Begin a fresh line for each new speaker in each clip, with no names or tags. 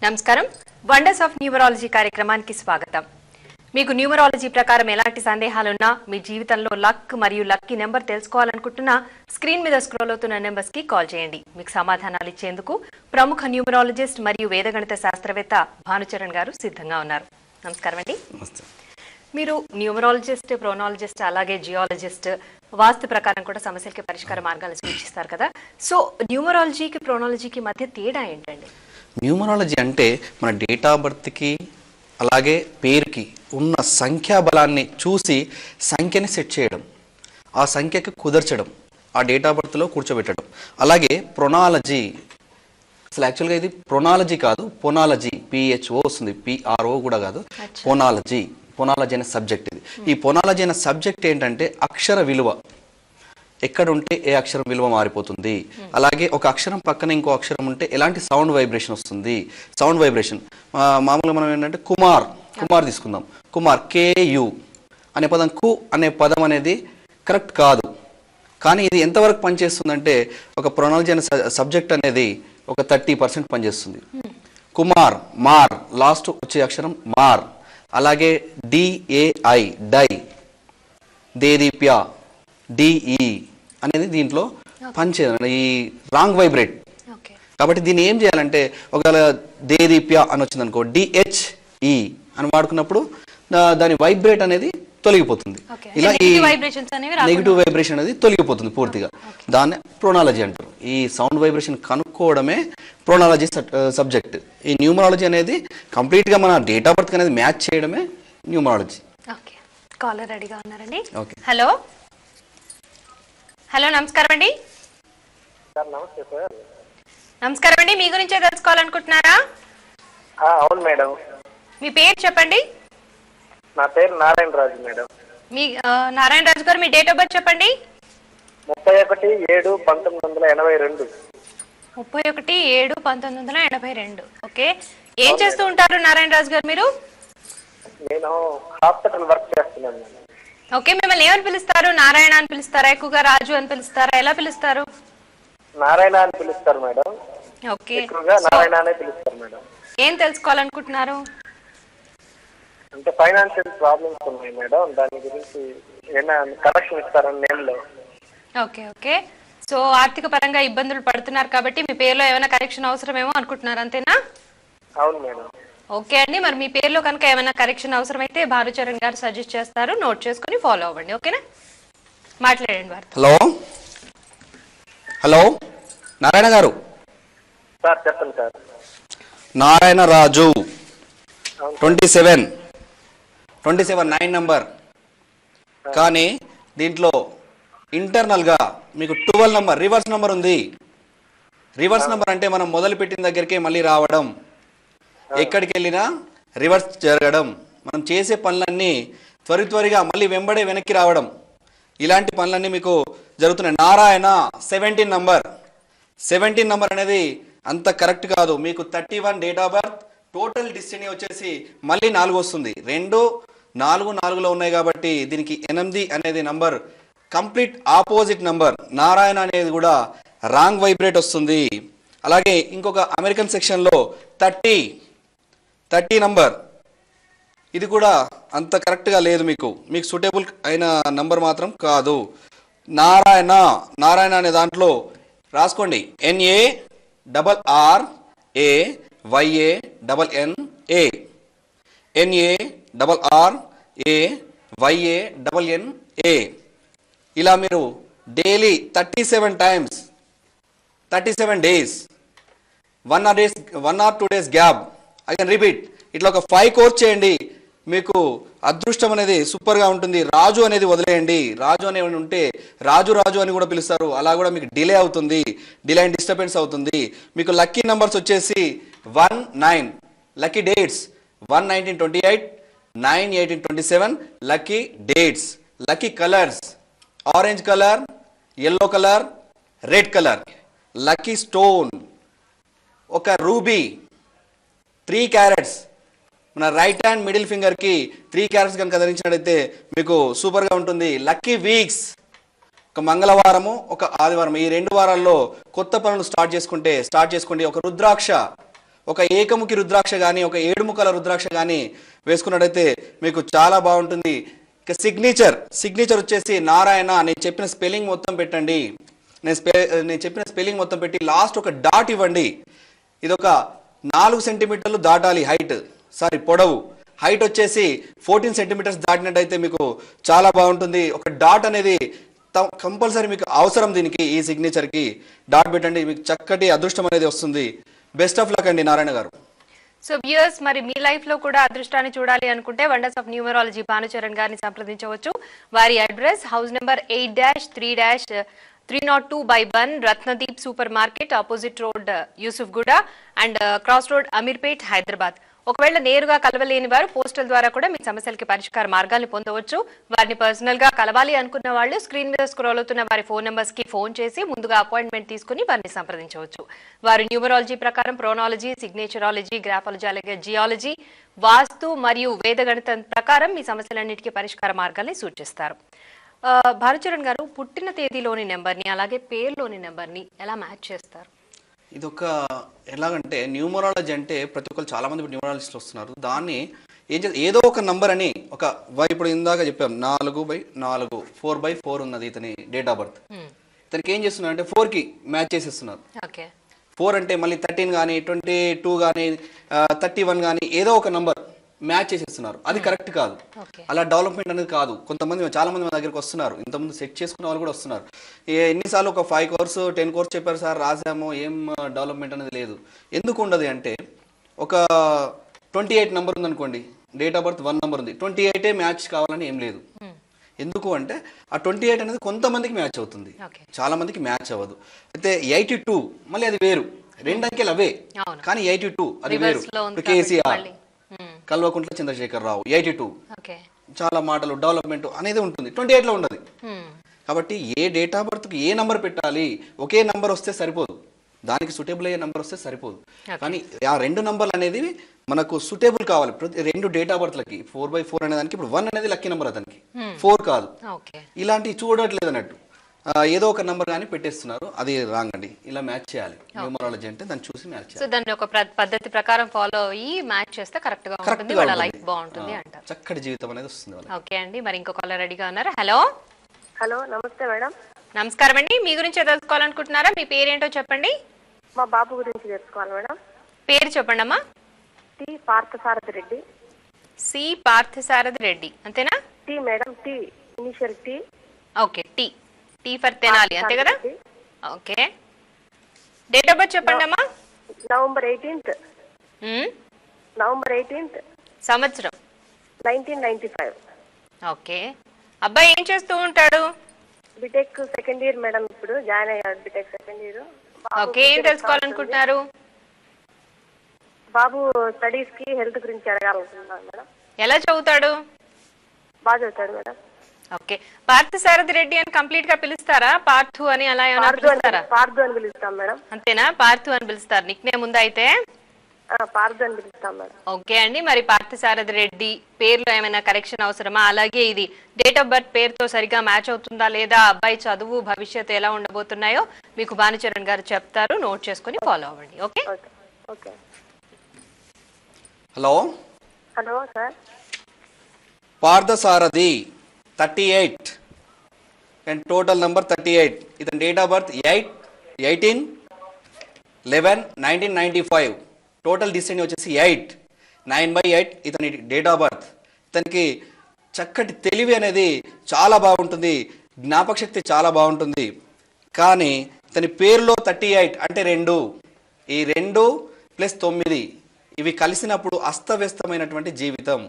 నమస్కారం. Wonders of numerology కార్యక్రమానికి స్వాగతం. మీకు న్యూమరాలజీ ప్రకారం ఎలాంటి సందేహాలున్నా, మీ జీవితంలో లక్ మరియు లక్కీ నెంబర్ తెలుసుకోవాలనుకుంటున్నా స్క్రీన్ మీద స్క్రోల్ అవుతున్న నెంబర్స్ కి కాల్ చేయండి. మీకు సమాధానాలు ఇచ్చేందుకు ప్రముఖ న్యూమరాలజిస్ట్ మరియు వేదగణిత శాస్త్రవేత్త భానుచరణ్ గారు సిద్ధంగా ఉన్నారు. నమస్కారం అండి. మీరు న్యూమరాలజిస్ట్, ప్రోనాలజిస్ట్, అలాగే జియాలజిస్ట్, వాస్తు ప్రకారం కూడా సమస్యలకి పరిష్కార మార్గాలు సూచిస్తారు కదా. సో న్యూమరాలజీకి, ప్రోనాలజీకి మధ్య తేడా ఏంటండి?
న్యూమరాలజీ అంటే మన డేట్ ఆఫ్ బర్త్కి అలాగే పేరుకి ఉన్న సంఖ్యాబలాన్ని చూసి సంఖ్యని సెట్ చేయడం, ఆ సంఖ్యకి కుదర్చడం, ఆ డేట్ ఆఫ్ బర్త్లో కూర్చోబెట్టడం. అలాగే ప్రొనాలజీ, అసలు యాక్చువల్గా ఇది ప్రొనాలజీ కాదు, పొనాలజీ, పిహెచ్ఓ వస్తుంది, పిఆర్ఓ కూడా కాదు, పొనాలజీ. పొనాలజీ అనే సబ్జెక్ట్ ఇది. ఈ పొనాలజీ అనే సబ్జెక్ట్ ఏంటంటే అక్షర విలువ ఎక్కడ ఉంటే ఏ అక్షరం విలువ మారిపోతుంది, అలాగే ఒక అక్షరం పక్కన ఇంకో అక్షరం ఉంటే ఎలాంటి సౌండ్ వైబ్రేషన్ వస్తుంది. సౌండ్ వైబ్రేషన్ మామూలుగా మనం ఏంటంటే కుమార్ తీసుకుందాం. కుమార్, కేయు అనే పదం, కు అనే పదం అనేది కరెక్ట్ కాదు. కానీ ఇది ఎంతవరకు పనిచేస్తుందంటే ఒక ప్రొనాలజీ అనే సబ్జెక్ట్ అనేది ఒక 30% పనిచేస్తుంది. కుమార్, మార్, లాస్ట్ వచ్చే అక్షరం మార్. అలాగే డిఏఐ, డై, దేదీప్య, డిఈ అనేది దీంట్లో పనిచేయాలి, ఈ రాంగ్ వైబ్రేట్. కాబట్టి దీన్ని ఏం చేయాలంటే ఒకవేళ దేదీప్య అని వచ్చింది అనుకో, డిహెచ్ఈ అని వాడుకున్నప్పుడు దాని వైబ్రేట్ అనేది తొలగిపోతుంది. ఇలా ఈ నెగిటివ్ వైబ్రేషన్ అనేది తొలగిపోతుంది పూర్తిగా. దాన్ని ప్రొనాలజీ అంటారు. ఈ సౌండ్ వైబ్రేషన్ కనుక్కోవడమే ప్రొనాలజీ సబ్జెక్ట్. ఈ న్యూమరాలజీ అనేది కంప్లీట్గా మన డేట్ ఆఫ్ బర్త్ అనేది మ్యాచ్ చేయడమే న్యూమరాలజీ.
కాలర్ రెడీగా ఉన్నారండి. హలో హలో నమస్కారం అండి. నమస్కారం అండి. మీ గురించే తెలుసుకోవాలనుకుంటున్నారా?
అవును మేడం.
మీ పేరు చెప్పండి.
నా పేరు నారాయణ రాజు మేడం.
మీ నారాయణ రాజు గారు, మీ డేట్ ఆఫ్ బర్త్ చెప్పండి.
31/7/1982.
31/7/1982. ఓకే. ఏం చేస్తూ ఉంటారు నారాయణ రాజు గారు మీరు?
నేను హాస్పిటల్ వర్క్ చేస్తున్నాను మేడం.
ఓకే. మిమ్మల్ని ఏమని పిలుస్తారు? నారాయణ అని పిలుస్తారా, ఎక్కువగా రాజు అని పిలుస్తారా, ఎలా పిలుస్తారు?
నారాయణ అని పిలుస్తారు మేడం.
ఓకే.
ఎక్కువగా నారాయణ అనే పిలుస్తారు మేడం.
ఏం తెలుసుకోవాలనుకుంటున్నారు?
అంటే ఫైనాన్షియల్ ప్రాబ్లమ్స్ ఉన్నాయి మేడం, దాని గురించి ఏమైనా కరెక్షన్ ఇస్తారని నేమ్లో.
Okay okay. సో ఆర్థిక పరంగా ఇబ్బందులు పడుతున్నారు కాబట్టి మీ పేరులో ఏమైనా కరెక్షన్ అవసరమేమో అనుకుంటున్నారు, అంతేనా?
అవును మేడం.
ఓకే అండి. మరి మీ పేరులో కనుక ఏమైనా కరెక్షన్ అవసరమైతే భానుచరణ్ గారు సజెస్ట్ చేస్తారు, నోట్ చేసుకుని ఫాలో అవ్వండి. ఓకేనా? మాట్లాడండి వారు.
హలో హలో నారాయణ గారు.
సార్ చెప్పండి సార్.
నారాయణ రాజు 27 9 నంబర్. కానీ దీంట్లో ఇంటర్నల్గా మీకు 12 నంబర్ రివర్స్ నంబర్ ఉంది. రివర్స్ నంబర్ అంటే మనం మొదలు పెట్టిన దగ్గరికే మళ్ళీ రావడం, ఎక్కడికి వెళ్ళినా రివర్స్ జరగడం, మనం చేసే పనులన్నీ త్వరిగా మళ్ళీ వెంబడే వెనక్కి రావడం, ఇలాంటి పనులన్నీ మీకు జరుగుతున్నాయి. నారాయణ 17 నంబర్ అనేది అంత కరెక్ట్ కాదు. మీకు 31 date of birth, total destiny వచ్చేసి మళ్ళీ 4 వస్తుంది. 2 4 4లో ఉన్నాయి కాబట్టి దీనికి 8 అనేది number complete opposite number. Narayana అనేది కూడా రాంగ్ వైబ్రేట్ వస్తుంది. అలాగే ఇంకొక అమెరికన్ సెక్షన్లో 30 నంబర్, ఇది కూడా అంత కరెక్ట్గా లేదు. మీకు సూటబుల్ అయిన నంబర్ మాత్రం కాదు. నారాయణ అనే దాంట్లో రాసుకోండి, NARRAYANNA, NARRAYANNA. ఇలా మీరు daily 37 times, 37 days, 1 or 2 days gap, I can repeat, ఇట్లా ఒక 5 కోర్స్ చేయండి. మీకు అదృష్టం అనేది సూపర్గా ఉంటుంది. రాజు అనేది వదిలేయండి. రాజు అనేవి ఉంటే రాజు అని కూడా పిలుస్తారు, అలా కూడా మీకు డిలే అవుతుంది, డిలే అండ్ డిస్టర్బెన్స్ అవుతుంది. మీకు లక్కీ నెంబర్స్ వచ్చేసి 1 9, lucky dates 1 1928, 9 1827, lucky dates. Lucky colours orange colour, yellow colour, red colour. Lucky stone ఒక రూబీ 3 క్యారెట్స్. మన రైట్ హ్యాండ్ మిడిల్ ఫింగర్కి 3 క్యారెట్స్ కనుక ధరించినట్టయితే మీకు సూపర్గా ఉంటుంది. లక్కీ వీక్స్ ఒక మంగళవారము, ఒక ఆదివారం, ఈ 2 వారాల్లో కొత్త పనులు స్టార్ట్ చేసుకోండి. ఒక ఒక ఏకముఖి రుద్రాక్ష కానీ ఒక 7 ముఖాల రుద్రాక్ష కానీ వేసుకున్నట్టయితే మీకు చాలా బాగుంటుంది. ఇక సిగ్నేచర్ వచ్చేసి నారాయణ. నేను చెప్పిన స్పెల్లింగ్ మొత్తం పెట్టండి. నేను చెప్పిన స్పెల్లింగ్ మొత్తం పెట్టి లాస్ట్ ఒక డాట్ ఇవ్వండి. ఇది ఒక 4 సెంటీమీటర్లు దాటాలి పొడవు. హైట్ వచ్చేసి 14 సెంటీమీటర్స్ దాటినట్టయితే మీకు చాలా బాగుంటుంది. ఒక డాట్ అనేది కంపల్సరీ మీకు అవసరం. దీనికి ఈ సిగ్నేచర్కి డాట్ పెట్టండి, మీకు చక్కటి అదృష్టం అనేది వస్తుంది. బెస్ట్ ఆఫ్ లక్ అండి నారాయణ గారు.
సో వ్యూయర్స్, మరి మీ లైఫ్ లో కూడా అదృష్టాన్ని చూడాలి అనుకుంటే వండర్స్ ఆఫ్ న్యూమరాలజీ భానుచరణ్ గారిని సంప్రదించవచ్చు. వారి address house number 8-3-302/1 Ratnadeep super market, opposite road Yousufguda and cross road Ameerpet, Hyderabad. ఒకవేళ నేరుగా కలవలేని వారు పోస్టల్ ద్వారా కూడా మీ సమస్యలకి పరిష్కార మార్గాన్ని పొందవచ్చు. వారిని పర్సనల్ గా కలవాలి అనుకున్న వాళ్ళు స్క్రీన్ మీద స్క్రోల్ అవుతున్న వారి ఫోన్ నెంబర్స్ కి ఫోన్ చేసి ముందుగా అపాయింట్మెంట్ తీసుకుని వారిని సంప్రదించవచ్చు. వారు న్యూమరాలజీ ప్రకారం ప్రోనాలజీ, సిగ్నేచరాలజీ, గ్రాఫాలజీ, అలాగే జియాలజీ, వాస్తు మరియు వేదగణితం ప్రకారం మీ సమస్యలన్నిటికీ పరిష్కార మార్గాల్ని సూచిస్తారు. భానుచరణ్ గారు, పుట్టిన తేదీలోని నెంబర్ని అలాగే పేరులోని నెంబర్ని ఎలా మ్యాచ్ చేస్తారు?
ఇదొక ఎలాగంటే న్యూమరాలజీ అంటే ప్రతి ఒక్కరు చాలా మంది న్యూమరాలజిస్టులు వస్తున్నారు. దాన్ని ఏదో ఒక నంబర్ అని ఇప్పుడు ఇందాక చెప్పాం 4/4 4/4 ఉన్నది ఇతని డేట్ ఆఫ్ బర్త్. ఇతనికి ఏం చేస్తున్నారు అంటే 4కి మ్యాచ్ చేసేస్తున్నారు. 4 అంటే మళ్ళీ 13 కానీ 22 కానీ 31 కానీ ఏదో ఒక నంబర్ మ్యాచ్ చేసేస్తున్నారు. అది కరెక్ట్ కాదు. అలా డెవలప్మెంట్ అనేది కాదు. చాలా మంది మన దగ్గరికి వస్తున్నారు, ఇంతకుముందు సెట్ చేసుకున్న వాళ్ళు కూడా వస్తున్నారు. ఎన్నిసార్లు ఒక 5 కోర్స్ 10 కోర్స్ చెప్పారు సార్, రాసాము, ఏం డెవలప్మెంట్ అనేది లేదు. ఎందుకు ఉండదు అంటే ఒక 28 నెంబర్ ఉందనుకోండి, డేట్ ఆఫ్ బర్త్ 1 నెంబర్ ఉంది, 28 మ్యాచ్ కావాలని ఏం లేదు. ఎందుకు అంటే ఆ 28 అనేది కొంతమందికి మ్యాచ్ అవుతుంది, చాలా మందికి మ్యాచ్ అవ్వదు. అయితే 82 మళ్ళీ అది వేరు, 2 అంకెలు అవే కానీ 82 అది వేరు. కేసీఆర్, కల్వకుంట్ల చంద్రశేఖర్ రావు 82 చాలా మాటలు డెవలప్మెంట్ అనేది ఉంటుంది, 28లో ఉండదు. కాబట్టి ఏ డేట్ ఆఫ్ బర్త్కి ఏ నంబర్ పెట్టాలి, ఒకే నంబర్ వస్తే సరిపోదు, దానికి సూటబుల్ అయ్యే నంబర్ వస్తే సరిపోదు. కానీ ఆ 2 నంబర్లు అనేది మనకు సూటబుల్ కావాలి. 2 డేట్ ఆఫ్ బర్త్లకి 4/4 అనే దానికి ఇప్పుడు 1 అనేది లక్కీ నెంబర్, అతనికి 4 కాదు. ఇలాంటివి చూడట్లేదు అన్నట్టు ఏదో ఒక నంబర్ కానీ పెట్టేస్తున్నారు, అది రాంగ్ అండి. ఇలా మ్యాచ్ చేయాలి. న్యూమరాలజీ అంటే దాన్ని చూసి మ్యాచ్ చేయాలి.
సో దాన్ని ఒక పద్ధతి ప్రకారం ఫాలో అయ్యి మ్యాచ్ చేస్తే కరెక్ట్ గా ఉంటుంది, వాళ్ళ లైఫ్ బాగుంటుంది అంటారు.
చక్కటి జీవితం అనేది వస్తుంది.
ఓకే అండి, మరి ఇంకో కాలర్ రెడీగా ఉన్నారు. హలో
హలో, నమస్తే మేడం.
నమస్కారం అండి, మీ గురించి తెలుసుకోవాలనుకుంటున్నారా? మీ పేరేంటో చెప్పండి.
మా బాబు గురించి తెలుసుకోవాలి మేడం.
పేరు చెప్పండి అమ్మా.
టి పార్థసారథి రెడ్డి.
సి పార్థసారథి రెడ్డి అంతేనా?
T madam, T initial T.
Okay, T for Tenali అంతే కదా? ఓకే, డేట్ ఆఫ్ బర్త్ చెప్పండి అమ్మా.
నవంబర్ 18th
సంవత్సరం
1995.
ఓకే, అబ్బాయి ఏం చేస్తూ ఉంటాడు?
బీటెక్ సెకండ్ ఇయర్ మేడం, ఇప్పుడు జాయిన్ అయ్యాడు బీటెక్ సెకండ్ ఇయర్.
ఓకే, ఏం తెలుసుకోవాలనుకుంటున్నారు?
బాబు స్టడీస్ కి హెల్త్ గురించి అడగాలనుకుంటున్నాను మేడం.
ఎలా చదువుతాడు?
బాగా చదువుతాడు మేడం.
ఓకే, పార్థసారథి రెడ్డి అని కంప్లీట్ గా పిలుస్తారా? పార్థు అని అలా ఏమైనా పిలుస్తారా?
పార్థు అని పిలుస్తాం మేడం.
అంతేనా? పార్థు అని పిలుస్తారు నిక్ నేమ్ ఉందా అయితే?
పార్థు అని పిలుస్తాం మేడం.
ఓకే అండి, మరి పార్థసారథి రెడ్డి పేరులో ఏమైనా కరెక్షన్ అవసరమా? అలాగే ఇది డేట్ ఆఫ్ బర్త్ పేరుతో సరిగా మ్యాచ్ అవుతుందా లేదా, అబ్బాయి చదువు భవిష్యత్తు ఎలా ఉండబోతున్నాయో మీకు భానుచరణ్ గారు చెప్తారు, నోట్ చేసుకుని ఫాలో అవ్వండి. Okay
okay.
Hello
hello sir.
Parthasarathi 38 and total number 38. ఇతని date of birth 8/11/1995. Total distance వచ్చేసి 8 9/8 ఇతని డేట్ ఆఫ్ బర్త్. ఇతనికి చక్కటి తెలివి అనేది చాలా బాగుంటుంది, జ్ఞాపక శక్తి చాలా బాగుంటుంది. కానీ ఇతని పేరులో 38 అంటే 2, ఈ 2 + 9 ఇవి కలిసినప్పుడు అస్తవ్యస్తమైనటువంటి జీవితం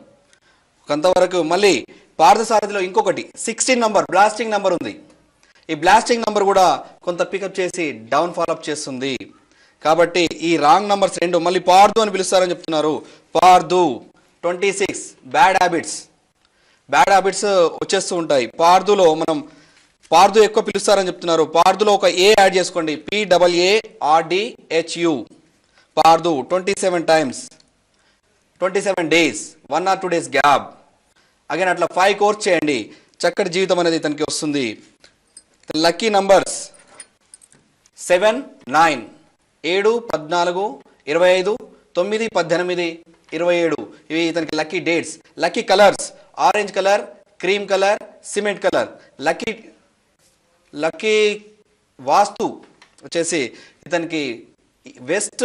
కొంతవరకు. మళ్ళీ పార్థసారథిలో ఇంకొకటి 16 నంబర్ బ్లాస్టింగ్ నంబర్ ఉంది. ఈ బ్లాస్టింగ్ నంబర్ కూడా కొంత పికప్ చేసి డౌన్ ఫాలోఅప్ చేస్తుంది. కాబట్టి ఈ రాంగ్ నంబర్స్ 2 మళ్ళీ పార్థు అని పిలుస్తారని చెప్తున్నారు. పార్థు 26 బ్యాడ్ హ్యాబిట్స్ వచ్చేస్తూ ఉంటాయి. పార్థులో మనం పార్థు ఎక్కువ పిలుస్తారని చెప్తున్నారు. పార్థులో ఒక ఏ యాడ్ చేసుకోండి, PAARDHU Partha 27 times 27 days 1 or 2 days gap. Again అట్లా 5 కోర్స్ చేయండి, చక్కటి జీవితం అనేది తనకి వస్తుంది. లక్కీ నంబర్స్ 7 9 7 14 25 9, 18, 27 ఇవి ఇతనికి lucky dates. Lucky colours orange colour, cream colour, cement colour. Lucky వాస్తు వచ్చేసి ఇతనికి వెస్ట్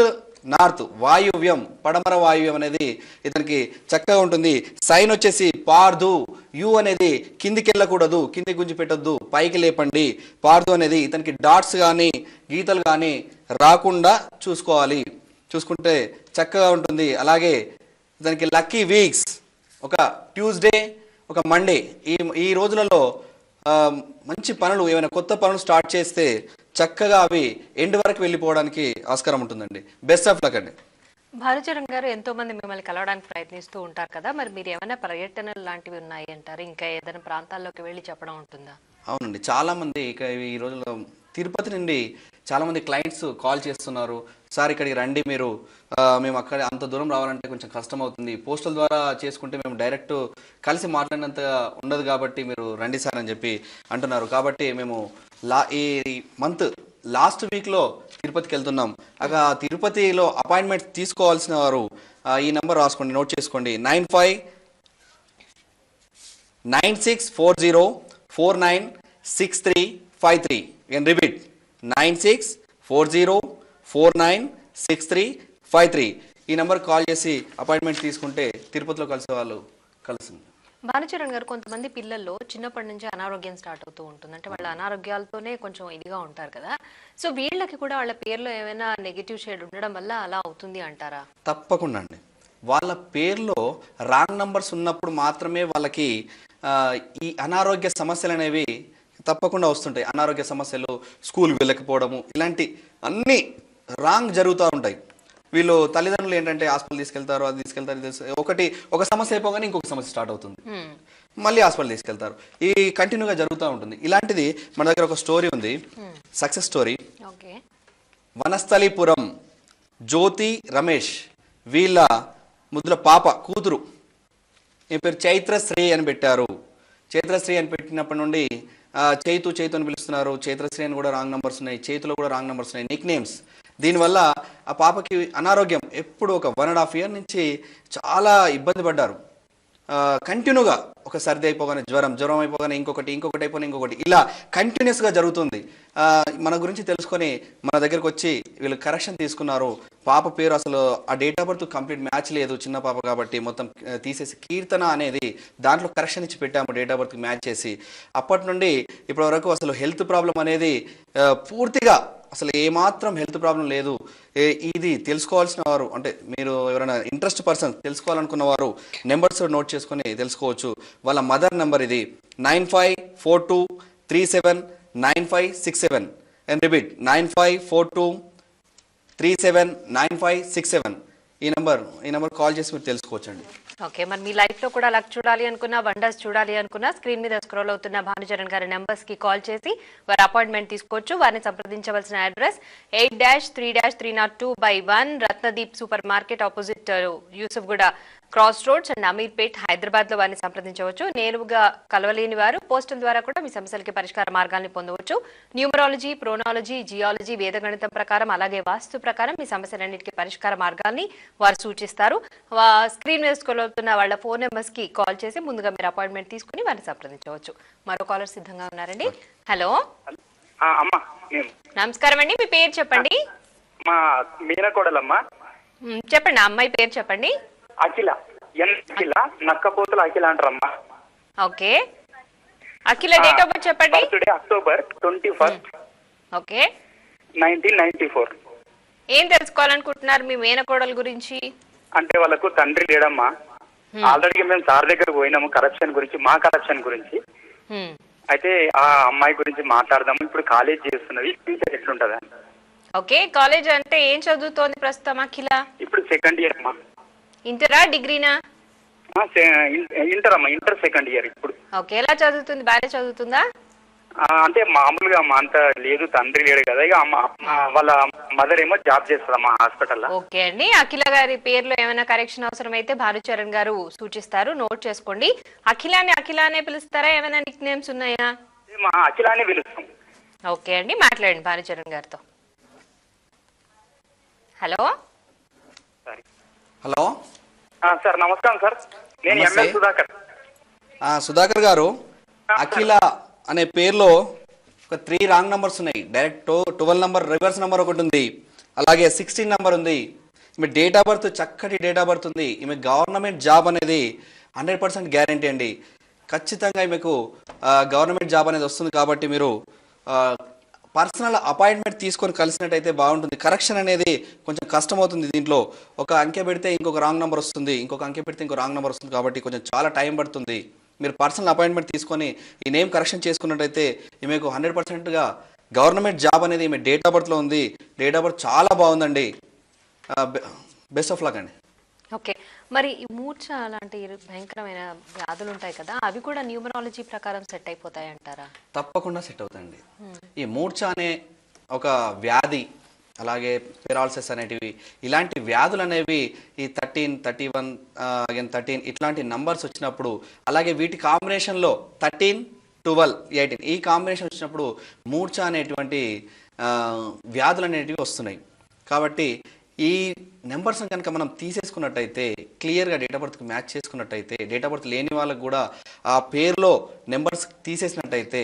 నార్త్ వాయువ్యం, పడమర వాయువ్యం అనేది ఇతనికి చక్కగా ఉంటుంది. సైన్ వచ్చేసి పార్దు. యు అనేది కిందికి వెళ్ళకూడదు, కింది గుంజి పెట్టద్దు, పైకి లేపండి. పార్దు అనేది ఇతనికి డాట్స్ కానీ గీతలు కానీ రాకుండా చూసుకుంటే చక్కగా ఉంటుంది. అలాగే ఇతనికి లక్కీ వీక్స్ ఒక ట్యూస్డే, ఒక మండే. ఈ రోజులలో మంచి పనులు, ఏమైనా కొత్త పనులు స్టార్ట్ చేస్తే చక్కగా అవి ఎండ్ వరకు వెళ్ళిపోవడానికి ఆస్కారం ఉంటుందండి. బెస్ట్ ఆఫ్ లక్ అండి.
భానుచరణ్ గారు, ఎంతో మంది మిమ్మల్ని కలవడానికి ప్రయత్నిస్తూ ఉంటారు కదా, మరి మీరు ఏమైనా పర్యటనలు లాంటివి ఉన్నాయి అంటారు? ఇంకా ఏదైనా ప్రాంతాల్లోకి వెళ్ళి చెప్పడం ఉంటుందా?
అవునండి, చాలా మంది ఇక ఈ రోజుల్లో తిరుపతి నుండి చాలా మంది క్లయింట్స్ కాల్ చేస్తున్నారు. సార్ ఇక్కడికి రండి మీరు, మేము అక్కడ అంత దూరం రావాలంటే కొంచెం కష్టం అవుతుంది, పోస్టల్ ద్వారా చేసుకుంటే మేము డైరెక్ట్ కలిసి మాట్లాడినంత ఉండదు కాబట్టి మీరు రండి సార్ అని చెప్పి అంటున్నారు. కాబట్టి మేము ఈ మంత్ లాస్ట్ వీక్లో తిరుపతికి వెళ్తున్నాం. తిరుపతిలో అపాయింట్మెంట్ తీసుకోవాల్సిన వారు ఈ నెంబర్ రాసుకోండి, నోట్ చేసుకోండి. 959640496353. again repeat 9640496353. ఈ నెంబర్ కాల్ చేసి అపాయింట్మెంట్ తీసుకుంటే తిరుపతిలో కలిసే వాళ్ళు కలుస్తుంది.
భానుచరణ్ గారు, కొంతమంది పిల్లల్లో చిన్నప్పటి నుంచి అనారోగ్యం స్టార్ట్ అవుతూ ఉంటుంది. అంటే వాళ్ళ అనారోగ్యాలతోనే కొంచెం ఇదిగా ఉంటారు కదా, సో వీళ్ళకి కూడా వాళ్ళ పేర్లో ఏమైనా నెగిటివ్ షేడ్ ఉండడం వల్ల అలా అవుతుంది అంటారా?
తప్పకుండా అండి. వాళ్ళ పేర్లో రాంగ్ నంబర్స్ ఉన్నప్పుడు మాత్రమే వాళ్ళకి ఈ అనారోగ్య సమస్యలు అనేవి తప్పకుండా వస్తుంటాయి. అనారోగ్య సమస్యలు, స్కూల్కి వెళ్ళకపోవడము, ఇలాంటి అన్నీ రాంగ్ జరుగుతూ ఉంటాయి. వీళ్ళు తల్లిదండ్రులు ఏంటంటే హాస్పిటల్ తీసుకెళ్తారు, అది తీసుకెళ్తారు, ఒక సమస్య అయిపోగానే ఇంకొక సమస్య స్టార్ట్ అవుతుంది, మళ్ళీ హాస్పిటల్ తీసుకెళ్తారు. ఈ కంటిన్యూగా జరుగుతూ ఉంటుంది. ఇలాంటిది మన దగ్గర ఒక స్టోరీ ఉంది, సక్సెస్ స్టోరీ. వనస్థలీపురం జ్యోతి రమేష్ వీళ్ళ ముద్దుల పాప కూతురు, ఈ పేరు చైత్రశ్రీ అని పెట్టారు. చైత్రశ్రీ అని పెట్టినప్పటి నుండి చైతు అని పిలుస్తున్నారు. చైత్రశ్రీ అని కూడా రాంగ్ నెంబర్స్ ఉన్నాయి, చేతిలో కూడా రాంగ్ నెంబర్స్ ఉన్నాయి, నిక్ నేమ్స్. దీనివల్ల ఆ పాపకి అనారోగ్యం ఎప్పుడు ఒక 1.5 year నుంచి చాలా ఇబ్బంది పడ్డారు. కంటిన్యూగా ఒక సర్ది అయిపోగానే జ్వరం అయిపోగానే ఇంకొకటి అయిపోయినా ఇంకొకటి, ఇలా కంటిన్యూస్గా జరుగుతుంది. మన గురించి తెలుసుకొని మన దగ్గరకు వచ్చి వీళ్ళు కరెక్షన్ తీసుకున్నారు. పాప పేరు అసలు ఆ date of birth complete match లేదు, చిన్న పాప కాబట్టి మొత్తం తీసేసి కీర్తన అనేది దాంట్లో కరెక్షన్ ఇచ్చి పెట్టాము, డేట్ ఆఫ్ బర్త్ మ్యాచ్ చేసి. అప్పటి నుండి ఇప్పటి వరకు అసలు హెల్త్ ప్రాబ్లం అనేది పూర్తిగా అసలు ఏమాత్రం హెల్త్ ప్రాబ్లం లేదు. ఇది తెలుసుకోవాల్సిన వారు, అంటే మీరు ఎవరైనా ఇంట్రెస్ట్ పర్సన్ తెలుసుకోవాలనుకున్న వారు నెంబర్స్ నోట్ చేసుకొని తెలుసుకోవచ్చు. వాళ్ళ మదర్ నెంబర్ ఇది 9542379567. And repeat 9542379567. ఈ నెంబర్ కాల్ చేసి మీరు తెలుసుకోవచ్చండి.
ఓకే, మరి మీ లైఫ్ లో కూడా లక్ చూడాలి అనుకున్నా, వండర్స్ చూడాలి అనుకున్నా, స్క్రీన్ మీద స్క్రోల్ అవుతున్న భానుచరణ్ గారి నెంబర్స్ కి కాల్ చేసి వారి అపాయింట్మెంట్ తీసుకోవచ్చు. వారిని సంప్రదించవలసిన address 8-3-302/1 Ratnadeep super market opposite Yousufguda cross roads and Ameerpet, Hyderabad లో వారిని సంప్రదించవచ్చు. నేరుగా కలవలేని వారు పోస్టల్ ద్వారా కూడా మీ సమస్యలకి పరిష్కార మార్గాల్ని పొందవచ్చు. న్యూమరాలజీ, ప్రోనాలజీ, జియాలజీ, వేదగణితం ప్రకారం అలాగే వాస్తు ప్రకారం మీ సమస్యలన్నిటికీ పరిష్కార మార్గాల్ని వారు సూచిస్తారు. స్క్రీన్ మీద స్క్రోల్ అవుతున్న వాళ్ళ ఫోన్ నెంబర్స్ కి కాల్ చేసి ముందుగా మీరు అపాయింట్మెంట్ తీసుకుని వారిని సంప్రదించవచ్చు. మరో కాలర్ సిద్ధంగా ఉన్నారండి. హలో, నమస్కారం అండి, మీ పేరు చెప్పండి. చెప్పండి, అమ్మాయి పేరు చెప్పండి.
అఖిల, అఖిల నక్కపోతుల అఖిల అంటారమ్మా.
Okay, Akhila date of birth చెప్పండి.
October 21,
okay,
1994.
ఏం తెలుసుకోవాలనుకుంటున్నారు మీ మేనకోడల గురించి?
అంటే వాళ్ళకు తండ్రి లేడమ్మా. ఆల్రెడీ మేము సార్ దగ్గర పోయినాము కరప్షన్ గురించి, మా కరప్షన్ గురించి. అయితే ఆ అమ్మాయి గురించి మాట్లాడదాము. ఇప్పుడు కాలేజ్ చేస్తున్నది, ఫ్యూచర్ ఎట్లుంటది?
ఓకే, కాలేజ్ అంటే ఏం చదువుతోంది ప్రస్తుతం అఖిల?
ఇప్పుడు సెకండ్ ఇయర్ అమ్మా.
ఇంటరా, డిగ్రీనా?
ఇంటర్ అమ్మా, ఇంటర్ సెకండ్ ఇయర్ ఇప్పుడు.
ఓకే, ఎలా చదువుతుంది? బాగా చదువుతుందా?
అంటే మామూలుగా అమ్మ, అంత లేదు, తండ్రి లేడు కదా. ఇక అమ్మ వాళ్ళ మదర్ ఏమో జాబ్ చేస్తారమ్మా హాస్పిటల్.
ఓకే అండి, అఖిల గారి పేరులో ఏమైనా కరెక్షన్ అవసరం అయితే భానుచరణ్ గారు సూచిస్తారు, నోట్ చేసుకోండి. అఖిలానే పిలుస్తారా? ఏమైనా నిక్ నేమ్స్ ఉన్నాయా?
అఖిలానే పిలుస్తాం.
ఓకే అండి, మాట్లాడండి భానుచరణ్ గారితో. హలో,
హలో
సార్ నమస్కారం సార్, నేను
నమస్తే.
ఎంఎల్ సుధాకర్.
సుధాకర్ గారు, అఖిల అనే పేరులో ఒక 3 రాంగ్ నంబర్స్ ఉన్నాయి. డైరెక్ట్ 12 నంబర్ రివర్స్ నంబర్ ఒకటి ఉంది, అలాగే 16 నంబర్ ఉంది. ఈమె డేట్ ఆఫ్ బర్త్ చక్కటి డేట్ ఆఫ్ బర్త్ ఉంది. ఈమె గవర్నమెంట్ జాబ్ అనేది 100% గ్యారంటీ అండి. ఖచ్చితంగా ఈమెకు గవర్నమెంట్ జాబ్ అనేది వస్తుంది. కాబట్టి మీరు పర్సనల్ అపాయింట్మెంట్ తీసుకొని కలిసినట్టయితే బాగుంటుంది. కరెక్షన్ అనేది కొంచెం కష్టమవుతుంది. దీంట్లో ఒక అంకె పెడితే ఇంకొక రాంగ్ నెంబర్ వస్తుంది, ఇంకొక అంకె పెడితే ఇంకో రాంగ్ నెంబర్ వస్తుంది. కాబట్టి కొంచెం చాలా టైం పడుతుంది. మీరు పర్సనల్ అపాయింట్మెంట్ తీసుకొని ఈ నేమ్ కరెక్షన్ చేసుకున్నట్టయితే ఈమెకు 100%గా గవర్నమెంట్ జాబ్ అనేది ఈమె డేట్ ఆఫ్ బర్త్లో ఉంది. డేట్ ఆఫ్ బర్త్ చాలా బాగుందండి. బెస్ట్ ఆఫ్ లక్ అండి.
ఓకే, మరి ఈ మూర్ఛ అలాంటి భయంకరమైన వ్యాధులు ఉంటాయి కదా, అవి కూడా న్యూమరాలజీ ప్రకారం సెట్ అయిపోతాయి అంటారా?
తప్పకుండా సెట్ అవుతాయండి. ఈ మూర్ఛ అనే ఒక వ్యాధి, అలాగే పెరాలసిస్ అనేటివి, ఇలాంటి వ్యాధులు అనేవి ఈ 13, 31 13 ఇట్లాంటి నంబర్స్ వచ్చినప్పుడు, అలాగే వీటి కాంబినేషన్లో 13, 12, 18 ఈ కాంబినేషన్ వచ్చినప్పుడు మూర్ఛ అనేటువంటి వ్యాధులు అనేటివి వస్తున్నాయి. కాబట్టి ఈ నెంబర్స్ని కనుక మనం తీసేసుకున్నట్టయితే, క్లియర్గా డేట్ ఆఫ్ బర్త్కి మ్యాచ్ చేసుకున్నట్టయితే, డేట్ ఆఫ్ బర్త్ లేని వాళ్ళకు కూడా ఆ పేరులో నెంబర్స్ తీసేసినట్టయితే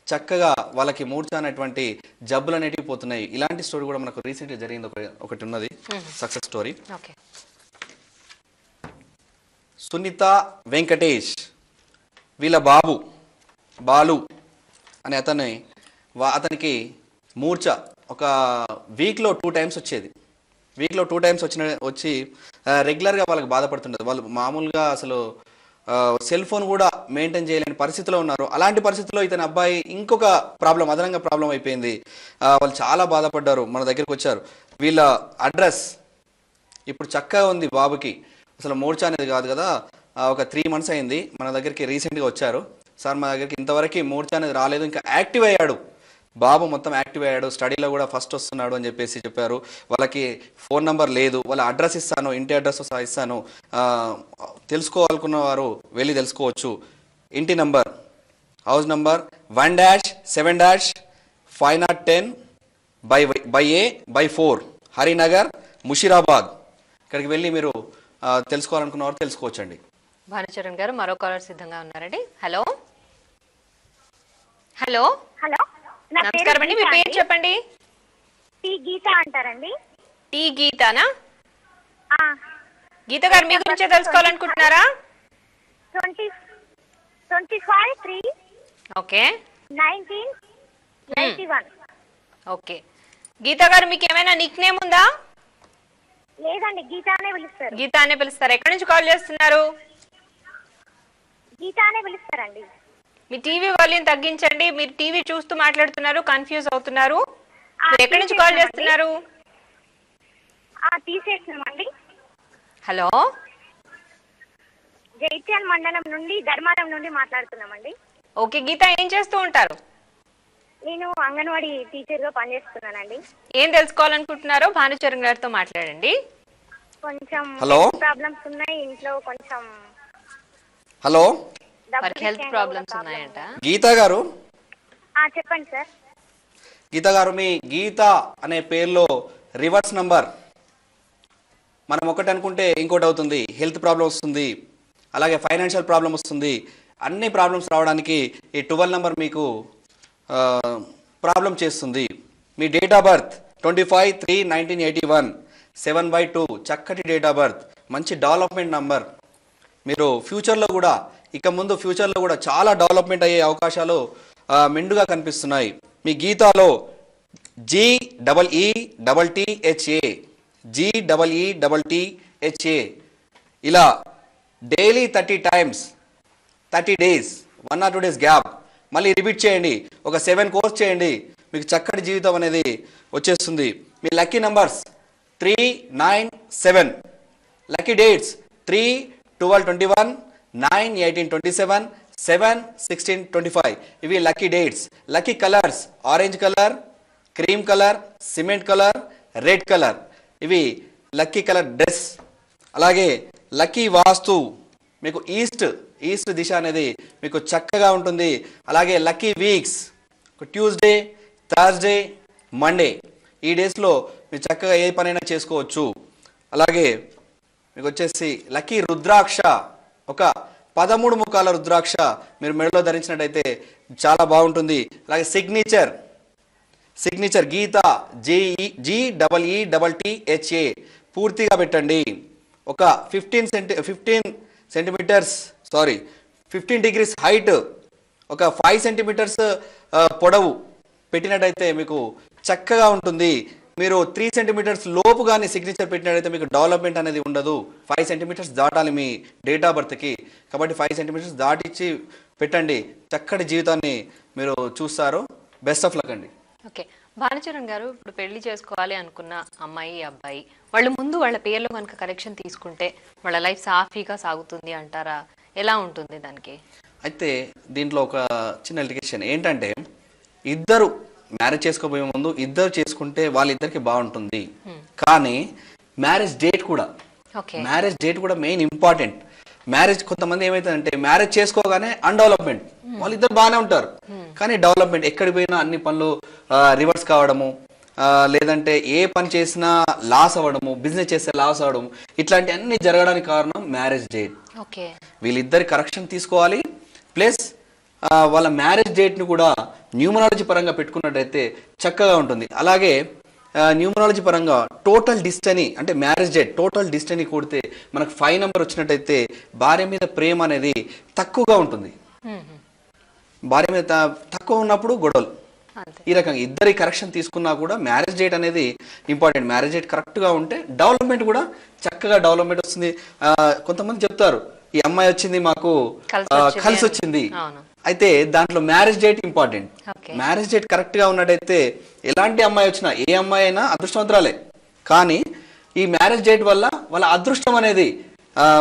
చక్కగా వాళ్ళకి మూర్ఛ అనేటువంటి జబ్బులు అనేటివి పోతున్నాయి. ఇలాంటి స్టోరీ కూడా మనకు రీసెంట్గా జరిగింది, ఒకటి ఉన్నది సక్సెస్ స్టోరీ. సునీత వెంకటేష్ వీళ్ళ బాబు బాలు అనే అతనికి మూర్ఛ ఒక వీక్లో 2 టైమ్స్ వచ్చేది. వీక్లో 2 టైమ్స్ వచ్చి రెగ్యులర్గా వాళ్ళకి బాధపడుతుండదు. వాళ్ళు మామూలుగా అసలు సెల్ ఫోన్ కూడా మెయింటైన్ చేయలేని పరిస్థితిలో ఉన్నారు. అలాంటి పరిస్థితిలో ఇతని అబ్బాయి ఇంకొక ప్రాబ్లం, అదనంగా ప్రాబ్లం అయిపోయింది. వాళ్ళు చాలా బాధపడ్డారు, మన దగ్గరికి వచ్చారు. వీళ్ళ అడ్రస్ ఇప్పుడు చక్కగా ఉంది బాబుకి. అసలు మూర్ఛ అనేది కాదు కదా. ఒక 3 మంత్స్ అయింది, మన దగ్గరికి రీసెంట్గా వచ్చారు. సార్ మా దగ్గరికి ఇంతవరకు మూర్ఛ అనేది రాలేదు, ఇంకా యాక్టివ్ అయ్యాడు బాబు, మొత్తం యాక్టివ్ అయ్యాడు, స్టడీలో కూడా ఫస్ట్ వస్తున్నాడు అని చెప్పేసి చెప్పారు. వాళ్ళకి ఫోన్ నెంబర్ లేదు, వాళ్ళ అడ్రస్ ఇస్తాను, ఇంటి అడ్రస్ ఇస్తాను, తెలుసుకోవాలనుకున్న వారు వెళ్ళి తెలుసుకోవచ్చు. ఇంటి number, house number 1-7-510/4 Harinagar Musheerabad. ఇక్కడికి వెళ్ళి మీరు తెలుసుకోవాలనుకున్న వారు తెలుసుకోవచ్చండి.
భానుచరణ్ గారు, మరో కాలర్ సిద్ధంగా ఉన్నారండి. హలో హలో
హలో,
నమస్కారం అండి, మీ పేరు చెప్పండి.
టీ గీత అంటారండి.
టీ గీతానా? గీత గారు, మీ గురించే తెలుసుకోవాలనుకుంటున్నారా?
25-3
ఓకే
1991.
ఓకే, గీత గారు మీకు ఏమైనా నిక్ నేమ్ ఉందా?
లేదండి, గీత అనే పిలుస్తారు.
గీత అనే పిలుస్తారు. ఎక్కడి నుంచి కాల్ చేస్తున్నారు?
గీత అనే పిలుస్తారండి.
మీ టీవీ వాల్యూమ్ తగ్గించండి, మీరు టీవీ చూస్తూ మాట్లాడుతున్నారు, కన్ఫ్యూజ్ అవుతున్నారు. మీరు ఎక్కడి నుంచి కాల్ చేస్తున్నారు?
తీసేసినామండి.
హలో,
జైత్యాల మండలం నుండి, ధర్మారం నుండి మాట్లాడుతున్నామండి.
ఓకే గీత, ఏం చేస్తూ ఉంటారు?
నేను అంగన్వాడీ టీచర్ గా పనిచేస్తున్నానండి.
ఏం తెలుసుకోవాలనుకుంటున్నారో భానుచరణ్ గారితో మాట్లాడండి.
కొంచెం
హలో,
ప్రాబ్లమ్స్ ఉన్నాయి ఇంట్లో, కొంచెం
హలో,
హెల్త్ ప్రాబ్లమ్స్ ఉన్నాయంట.
గీత గారు,
చెప్పండి సార్.
గీత గారు, మీ గీత అనే పేరులో రివర్స్ నంబర్ మనం ఒకటి అనుకుంటే ఇంకోటి అవుతుంది. హెల్త్ ప్రాబ్లం వస్తుంది, అలాగే ఫైనాన్షియల్ ప్రాబ్లం వస్తుంది. అన్ని ప్రాబ్లమ్స్ రావడానికి ఈ 12 నంబర్ మీకు ప్రాబ్లం చేస్తుంది. మీ డేట్ ఆఫ్ బర్త్ 25-3-1981 7/2 చక్కటి డేట్ ఆఫ్ బర్త్, మంచి డెవలప్మెంట్ నంబర్. మీరు ఫ్యూచర్లో కూడా, ఇక ముందు ఫ్యూచర్లో కూడా చాలా డెవలప్మెంట్ అయ్యే అవకాశాలు మెండుగా కనిపిస్తున్నాయి. మీ గీతాలో GEETTHA ఇలా daily 30 times 30 days 1 or 2 days gap మళ్ళీ రిపీట్ చేయండి. ఒక 7 కోర్స్ చేయండి, మీకు చక్కటి జీవితం అనేది వచ్చేస్తుంది. మీ లక్కీ నంబర్స్ 3-9-7, లక్కీ డేట్స్ 3-12-21, 9-18-27, 7-16-25 ఇవి lucky dates. Lucky colours orange colour, cream colour, cement colour, red colour ఇవి లక్కీ కలర్ డ్రెస్. అలాగే లక్కీ వాస్తు మీకు ఈస్ట్ దిశ అనేది మీకు చక్కగా ఉంటుంది. అలాగే lucky weeks Tuesday, Thursday, Monday ఈ డేస్లో మీరు చక్కగా ఏ పనైనా చేసుకోవచ్చు. అలాగే మీకు వచ్చేసి లక్కీ రుద్రాక్ష, ఒక 13 ముఖాల రుద్రాక్ష మీరు మెడలో ధరించినట్టయితే చాలా బాగుంటుంది. అలాగే సిగ్నేచర్ గీత GEETTHA పూర్తిగా పెట్టండి. ఒక 15 డిగ్రీస్ హైట్, ఒక 5 సెంటీమీటర్స్ పొడవు పెట్టినట్టయితే మీకు చక్కగా ఉంటుంది. మీరు 3 సెంటీమీటర్స్ లోపు కానీ సిగ్నేచర్ పెట్టినట్టయితే మీకు డెవలప్మెంట్ అనేది ఉండదు. 5 సెంటీమీటర్స్ దాటాలి మీ డేట్ ఆఫ్ బర్త్కి. కాబట్టి 5 సెంటీమీటర్స్ దాటిచ్చి పెట్టండి, చక్కటి జీవితాన్ని మీరు చూస్తారు. బెస్ట్ ఆఫ్ లక్ అండి.
ఓకే, భానుచరణ్ గారు, ఇప్పుడు పెళ్లి చేసుకోవాలి అనుకున్న అమ్మాయి అబ్బాయి వాళ్ళు ముందు వాళ్ళ పేర్లో కనుక కరెక్షన్ తీసుకుంటే వాళ్ళ లైఫ్ సాఫీగా సాగుతుంది అంటారా? ఎలా ఉంటుంది దానికి?
అయితే దీంట్లో ఒక చిన్న ఎలిగేషన్ ఏంటంటే, ఇద్దరు మ్యారేజ్ చేసుకోబోయే ముందు ఇద్దరు చేసుకుంటే వాళ్ళిద్దరికి బాగుంటుంది. కానీ మ్యారేజ్ డేట్ కూడా మెయిన్ ఇంపార్టెంట్. మ్యారేజ్ కొంతమంది ఏమైతుందంటే మ్యారేజ్ చేసుకోగానే అన్డెవలప్మెంట్, వాళ్ళిద్దరు బాగానే ఉంటారు కానీ డెవలప్మెంట్ ఎక్కడికి పోయినా అన్ని పనులు రివర్స్ కావడము, లేదంటే ఏ పని చేసినా లాస్ అవ్వడము, బిజినెస్ చేస్తే లాస్ అవ్వడము, ఇట్లాంటి అన్ని జరగడానికి కారణం మ్యారేజ్ డేట్. వీళ్ళిద్దరి కరెక్షన్ తీసుకోవాలి. ప్లస్ వాళ్ళ మ్యారేజ్ డేట్ని కూడా న్యూమరాలజీ పరంగా పెట్టుకున్నట్టయితే చక్కగా ఉంటుంది. అలాగే న్యూమరాలజీ పరంగా టోటల్ డిస్టనీ అంటే మ్యారేజ్ డేట్ టోటల్ డిస్టనీ కూడితే మనకు 5 నెంబర్ వచ్చినట్టయితే భార్య మీద ప్రేమ అనేది తక్కువగా ఉంటుంది. భార్య మీద తక్కువ ఉన్నప్పుడు గొడవలు. ఈ రకంగా ఇద్దరి కరెక్షన్ తీసుకున్నా కూడా మ్యారేజ్ డేట్ అనేది ఇంపార్టెంట్. మ్యారేజ్ డేట్ కరెక్ట్గా ఉంటే డెవలప్మెంట్ కూడా చక్కగా డెవలప్మెంట్ వస్తుంది. కొంతమంది చెప్తారు ఈ అమ్మాయి వచ్చింది మాకు కలిసి వచ్చింది, అయితే దాంట్లో marriage date important. Marriage date కరెక్ట్గా ఉన్నట్టయితే ఎలాంటి అమ్మాయి వచ్చినా ఏ అమ్మాయి అయినా అదృష్టవంతురాలే. కానీ ఈ మ్యారేజ్ డేట్ వల్ల వాళ్ళ అదృష్టం అనేది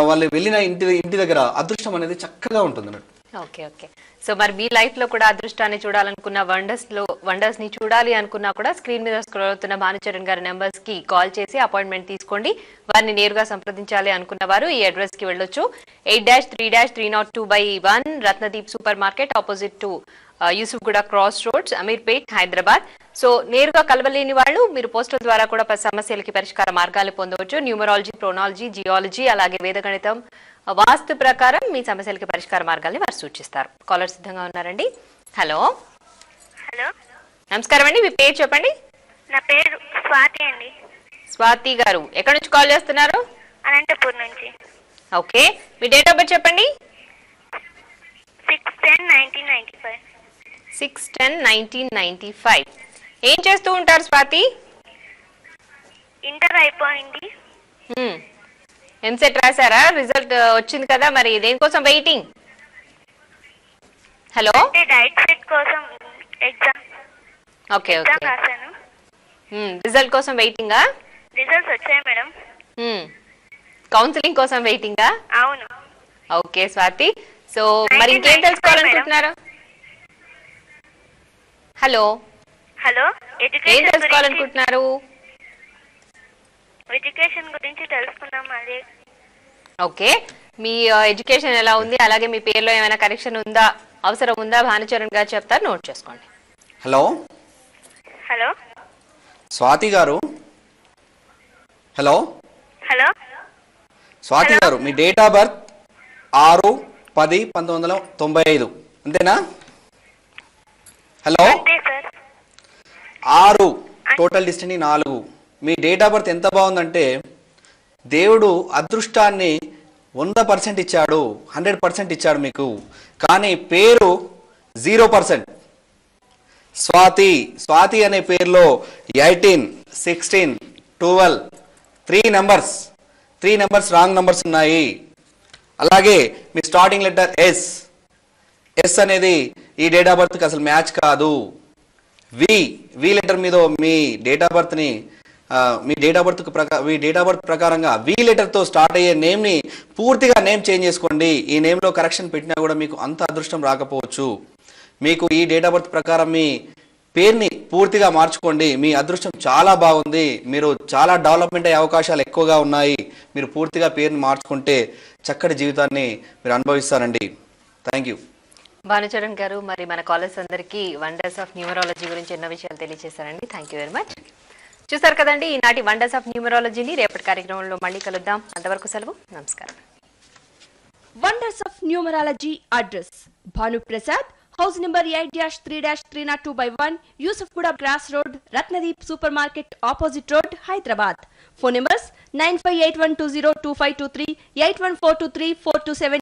వాళ్ళు వెళ్ళిన ఇంటి దగ్గర అదృష్టం అనేది చక్కగా ఉంటుంది అన్నట్టు.
ఓకే ఓకే, సో మరి మీ లైఫ్ లో కూడా అదృష్టాన్ని చూడాలనుకున్న, వండర్స్ ని చూడాలి అనుకున్నా కూడా స్క్రీన్ మీద స్క్రోల్ అవుతున్న భానుచరణ్ గారి నెంబర్స్ కి కాల్ చేసి అపాయింట్మెంట్ తీసుకోండి. వారిని నేరుగా సంప్రదించాలి అనుకున్న వారు ఈ అడ్రస్ కి వెళ్ళొచ్చు. 8-3-302/1 Ratnadeep super market opposite to Yousufguda cross roads, Ameerpet, Hyderabad. So నేరుగా కలవలేని వాళ్ళు మీరు పోస్టల్ ద్వారా కూడా సమస్యలకి పరిష్కార మార్గాలు పొందవచ్చు. న్యూమరాలజీ, ప్రోనాలజీ, జియాలజీ, అలాగే వేదగణితం, వాస్తు ప్రకారం మీ సమస్యలకి పరిష్కార మార్గాల్ని వారు సూచిస్తారు. కాలర్ సిద్ధంగా ఉన్నారండి. హలో
హలో,
నమస్కారం అండి, మీ పేరు చెప్పండి.
నా పేరు స్వాతి అండి.
స్వాతి గారు, ఎక్కడి నుంచి కాల్ చేస్తున్నారు?
అనంతపూర్ నుంచి.
Okay, me date of birth చెప్పండి.
6/10/1995.
6/10/1995. ఏం చేస్తూ ఉంటారు స్వాతి?
ఇంటర్ అయిపోయింది.
ఎంసెట్ రాశారా? రిజల్ట్ వచ్చింది కదా, మరి దేనికోసం వెయిటింగ్? హలో,
డైట్ సెట్ కోసం ఎగ్జామ్.
ఓకే ఓకే,
రాశాను.
రిజల్ట్ కోసం వెయిటింగా?
రిజల్ట్స్ వచ్చాయి మేడం.
కౌన్సిలింగ్ కోసం వెయిటింగా?
అవును.
ఓకే స్వాతి, సో మరి ఇంకేం తెలుసుకోవాలనుకుంటున్నారు? హలో
హలో,
ఏం తెలుసుకోవాలనుకుంటున్నారు?
ఎడ్యుకేషన్ గురించి తెలుసుకుందాం. అదే
ఓకే, మీ ఎడ్యుకేషన్ ఎలా ఉంది, అలాగే మీ పేరులో ఏమైనా కరెక్షన్ ఉందా, అవసరం ఉందా, భానుచరణ్ గారు చెప్తారు, నోట్ చేసుకోండి.
హలో
హలో,
స్వాతి గారు. హలో
హలో,
స్వాతి గారు, మీ డేట్ ఆఫ్ బర్త్ 6/10/1995 అంతేనా? Hello, 6, total distance 4. Me date of birth ఎంత బాగుందంటే దేవుడు అదృష్టాన్ని 100% ఇచ్చాడు, 100% ఇచ్చాడు మీకు. కానీ పేరు 0%. స్వాతి అనే పేరులో 18, 16, 12 3 నెంబర్స్ రాంగ్ నెంబర్స్ ఉన్నాయి. అలాగే మీ స్టార్టింగ్ లెటర్ ఎస్ అనేది ఈ డేట్ ఆఫ్ బర్త్కి అసలు మ్యాచ్ కాదు. వి లెటర్ మీద మీ డేట్ ఆఫ్ బర్త్ని మీ డేట్ ఆఫ్ బర్త్ ప్రకారంగా వి లెటర్తో స్టార్ట్ అయ్యే నేమ్ని పూర్తిగా నేమ్ చేంజ్ చేసుకోండి. ఈ నేమ్లో కరెక్షన్ పెట్టినా కూడా మీకు అంత అదృష్టం రాకపోవచ్చు. మీకు ఈ డేట్ ఆఫ్ బర్త్ ప్రకారం మీ పేరుని పూర్తిగా మార్చుకోండి. మీ అదృష్టం చాలా బాగుంది, మీరు చాలా డెవలప్మెంట్ అయ్యే అవకాశాలు ఎక్కువగా ఉన్నాయి. మీరు పూర్తిగా పేరుని మార్చుకుంటే చక్కటి జీవితాన్ని మీరు అనుభవిస్తారండి. Thank you.
భానుచరణ్ గారు, మరి మన కాలర్స్ అందరికీ వండర్స్ ఆఫ్ న్యూమరాలజీ గురించి ఎన్నో విషయాలు తెలియజేశారండి. Thank you very much. చూసారు కదండి ఈనాటి వండర్స్ ఆఫ్ న్యూమరాలజీని. రేపటి కార్యక్రమంలో మళ్ళీ కలుద్దాం. అంతవరకు సెలవు. నమస్కారం.
Wonders of numerology address Bhanu Prasad, house number 8-3-302/1, Yousufguda cross road, Ratnadeep super market opposite road, Hyderabad. Phone numbers 9581202523, 81423427.